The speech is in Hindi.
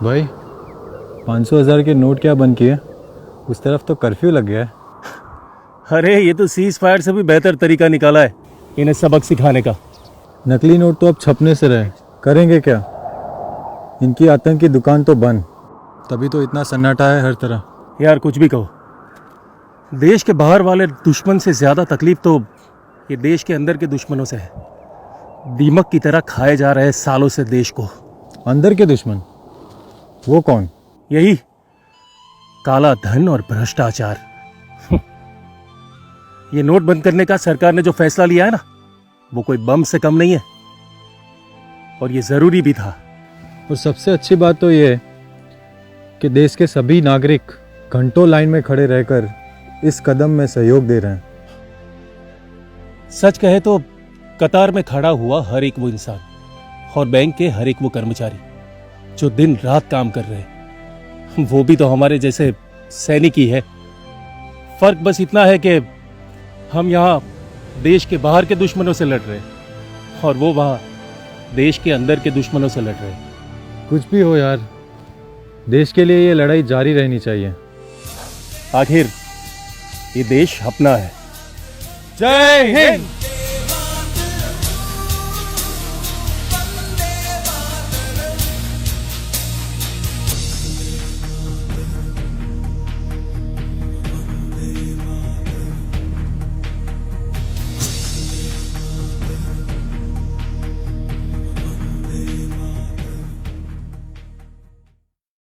भाई 500,000 के नोट क्या बंद किए? उस तरफ तो कर्फ्यू लग गया है। अरे ये तो सीज फायर से भी बेहतर तरीका निकाला है इन्हें सबक सिखाने का। नकली नोट तो अब छपने से रहे, करेंगे क्या? इनकी आतंक की दुकान तो बंद, तभी तो इतना सन्नाटा है हर तरह। यार कुछ भी कहो, देश के बाहर वाले दुश्मन से ज्यादा तकलीफ तो ये देश के अंदर के दुश्मनों से है। दीमक की तरह खाए जा रहे सालों से देश को। अंदर के दुश्मन? वो कौन? यही काला धन और भ्रष्टाचार। ये नोट बंद करने का सरकार ने जो फैसला लिया है ना, वो कोई बम से कम नहीं है, और ये जरूरी भी था। और सबसे अच्छी बात तो ये है कि देश के सभी नागरिक घंटों लाइन में खड़े रहकर इस कदम में सहयोग दे रहे हैं। सच कहे तो कतार में खड़ा हुआ हर एक वो इंसान और बैंक के हर एक वो कर्मचारी जो दिन रात काम कर रहे हैं, वो भी तो हमारे जैसे सैनिक ही है। फर्क बस इतना है कि हम यहाँ देश के बाहर के दुश्मनों से लड़ रहे हैं और वो वहाँ देश के अंदर के दुश्मनों से लड़ रहे हैं। कुछ भी हो यार, देश के लिए ये लड़ाई जारी रहनी चाहिए। आखिर ये देश अपना है। जय हिंद।